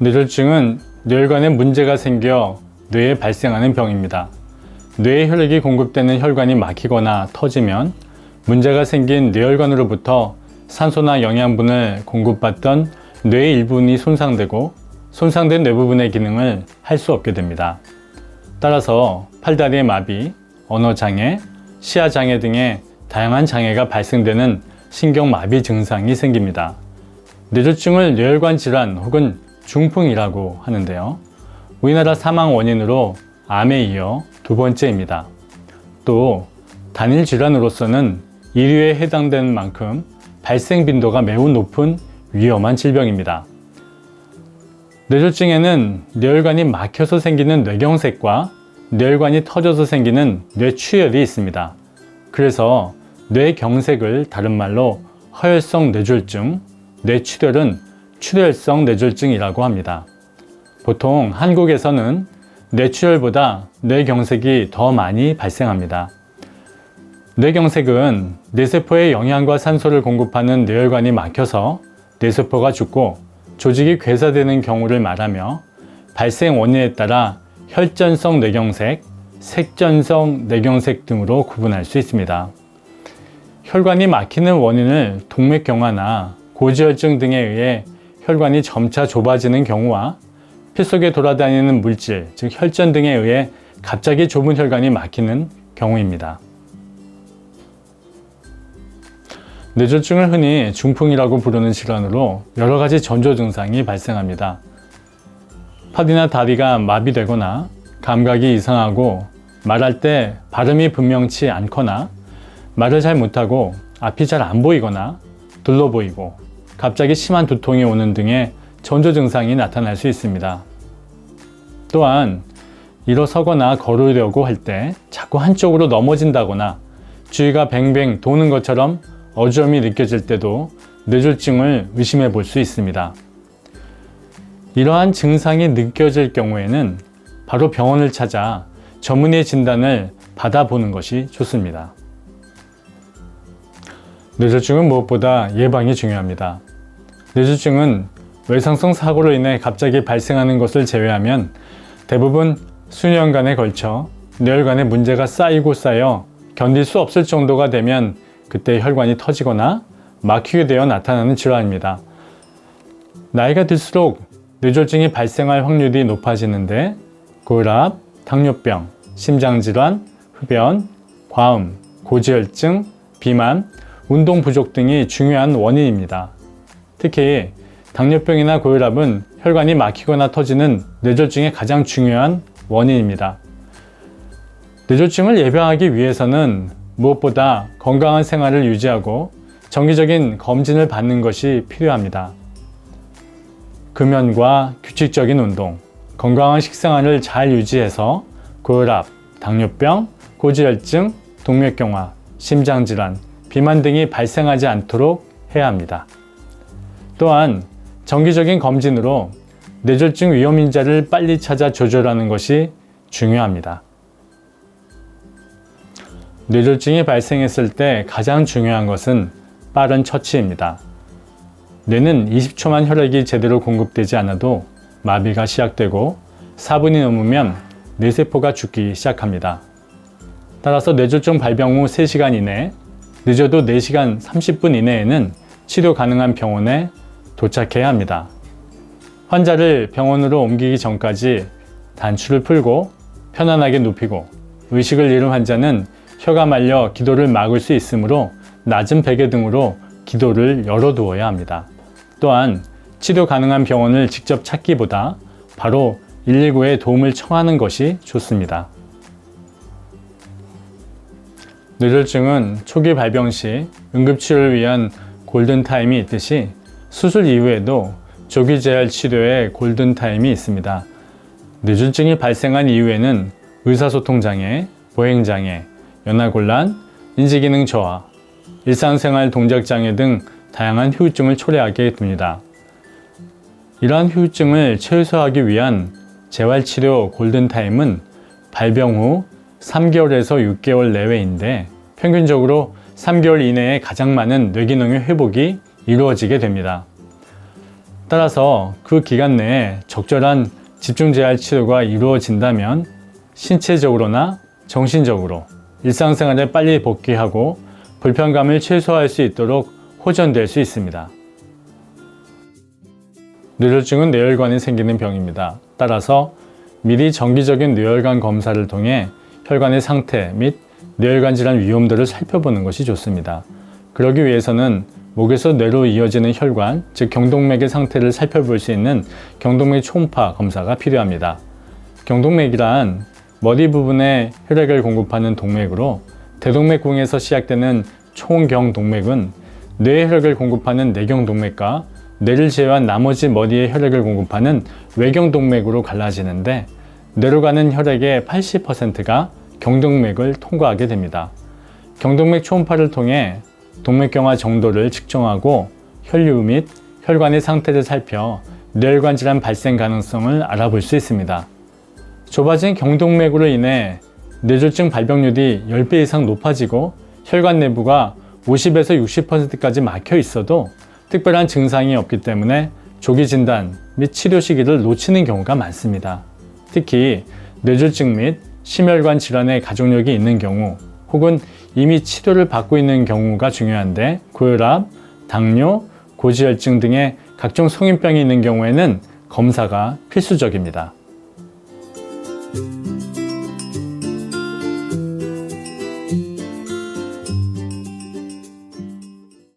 뇌졸중은 뇌혈관에 문제가 생겨 뇌에 발생하는 병입니다. 뇌에 혈액이 공급되는 혈관이 막히거나 터지면 문제가 생긴 뇌혈관으로부터 산소나 영양분을 공급받던 뇌의 일부분이 손상되고 손상된 뇌 부분의 기능을 할 수 없게 됩니다. 따라서 팔다리의 마비, 언어장애, 시야장애 등의 다양한 장애가 발생되는 신경마비 증상이 생깁니다. 뇌졸중을 뇌혈관 질환 혹은 중풍이라고 하는데요. 우리나라 사망 원인으로 암에 이어 두 번째입니다. 또 단일 질환으로서는 1위에 해당되는 만큼 발생 빈도가 매우 높은 위험한 질병입니다. 뇌졸중에는 뇌혈관이 막혀서 생기는 뇌경색과 뇌혈관이 터져서 생기는 뇌출혈이 있습니다. 그래서 뇌경색을 다른 말로 허혈성 뇌졸중, 뇌출혈은 출혈성 뇌졸중이라고 합니다. 보통 한국에서는 뇌출혈보다 뇌경색이 더 많이 발생합니다. 뇌경색은 뇌세포에 영양과 산소를 공급하는 뇌혈관이 막혀서 뇌세포가 죽고 조직이 괴사되는 경우를 말하며 발생 원인에 따라 혈전성 뇌경색, 색전성 뇌경색 등으로 구분할 수 있습니다. 혈관이 막히는 원인을 동맥경화나 고지혈증 등에 의해 혈관이 점차 좁아지는 경우와 피 속에 돌아다니는 물질, 즉 혈전 등에 의해 갑자기 좁은 혈관이 막히는 경우입니다. 뇌졸중을 흔히 중풍이라고 부르는 질환으로 여러 가지 전조 증상이 발생합니다. 팔이나 다리가 마비되거나 감각이 이상하고 말할 때 발음이 분명치 않거나 말을 잘 못하고 앞이 잘 안 보이거나 둘러 보이고 갑자기 심한 두통이 오는 등의 전조 증상이 나타날 수 있습니다. 또한 일어서거나 걸으려고 할 때 자꾸 한쪽으로 넘어진다거나 주위가 뱅뱅 도는 것처럼 어지럼이 느껴질 때도 뇌졸중을 의심해 볼 수 있습니다. 이러한 증상이 느껴질 경우에는 바로 병원을 찾아 전문의의 진단을 받아보는 것이 좋습니다. 뇌졸중은 무엇보다 예방이 중요합니다. 뇌졸중은 외상성 사고로 인해 갑자기 발생하는 것을 제외하면 대부분 수년간에 걸쳐 뇌혈관에 문제가 쌓이고 쌓여 견딜 수 없을 정도가 되면 그때 혈관이 터지거나 막히게 되어 나타나는 질환입니다. 나이가 들수록 뇌졸중이 발생할 확률이 높아지는데 고혈압, 당뇨병, 심장질환, 흡연, 과음, 고지혈증, 비만, 운동 부족 등이 중요한 원인입니다. 특히 당뇨병이나 고혈압은 혈관이 막히거나 터지는 뇌졸중의 가장 중요한 원인입니다. 뇌졸중을 예방하기 위해서는 무엇보다 건강한 생활을 유지하고 정기적인 검진을 받는 것이 필요합니다. 금연과 규칙적인 운동, 건강한 식생활을 잘 유지해서 고혈압, 당뇨병, 고지혈증, 동맥경화, 심장질환, 비만 등이 발생하지 않도록 해야 합니다. 또한 정기적인 검진으로 뇌졸중 위험인자를 빨리 찾아 조절하는 것이 중요합니다. 뇌졸중이 발생했을 때 가장 중요한 것은 빠른 처치입니다. 뇌는 20초만 혈액이 제대로 공급되지 않아도 마비가 시작되고 4분이 넘으면 뇌세포가 죽기 시작합니다. 따라서 뇌졸중 발병 후 3시간 이내, 늦어도 4시간 30분 이내에는 치료 가능한 병원에 도착해야 합니다. 환자를 병원으로 옮기기 전까지 단추를 풀고 편안하게 눕히고 의식을 잃은 환자는 혀가 말려 기도를 막을 수 있으므로 낮은 베개 등으로 기도를 열어두어야 합니다. 또한 치료 가능한 병원을 직접 찾기보다 바로 119에 도움을 청하는 것이 좋습니다. 뇌졸중은 초기 발병 시 응급치료를 위한 골든타임이 있듯이 수술 이후에도 조기 재활 치료의 골든타임이 있습니다. 뇌졸중이 발생한 이후에는 의사소통장애, 보행장애, 연화곤란, 인지기능 저하, 일상생활 동작장애 등 다양한 후유증을 초래하게 됩니다. 이러한 후유증을 최소화하기 위한 재활치료 골든타임은 발병 후 3개월에서 6개월 내외인데 평균적으로 3개월 이내에 가장 많은 뇌기능의 회복이 이루어지게 됩니다. 따라서 그 기간 내에 적절한 집중재활 치료가 이루어진다면 신체적으로나 정신적으로 일상생활에 빨리 복귀하고 불편감을 최소화할 수 있도록 호전될 수 있습니다. 뇌졸중은 뇌혈관이 생기는 병입니다. 따라서 미리 정기적인 뇌혈관 검사를 통해 혈관의 상태 및 뇌혈관 질환 위험도를 살펴보는 것이 좋습니다. 그러기 위해서는 목에서 뇌로 이어지는 혈관, 즉 경동맥의 상태를 살펴볼 수 있는 경동맥 초음파 검사가 필요합니다. 경동맥이란 머리 부분에 혈액을 공급하는 동맥으로 대동맥궁에서 시작되는 총경동맥은 뇌에 혈액을 공급하는 내경동맥과 뇌를 제외한 나머지 머리에 혈액을 공급하는 외경동맥으로 갈라지는데 뇌로 가는 혈액의 80%가 경동맥을 통과하게 됩니다. 경동맥 초음파를 통해 동맥경화 정도를 측정하고 혈류 및 혈관의 상태를 살펴 뇌혈관 질환 발생 가능성을 알아볼 수 있습니다. 좁아진 경동맥으로 인해 뇌졸중 발병률이 10배 이상 높아지고 혈관 내부가 50에서 60%까지 막혀 있어도 특별한 증상이 없기 때문에 조기 진단 및 치료 시기를 놓치는 경우가 많습니다. 특히 뇌졸중 및 심혈관 질환의 가족력이 있는 경우 혹은 이미 치료를 받고 있는 경우가 중요한데 고혈압, 당뇨, 고지혈증 등의 각종 성인병이 있는 경우에는 검사가 필수적입니다.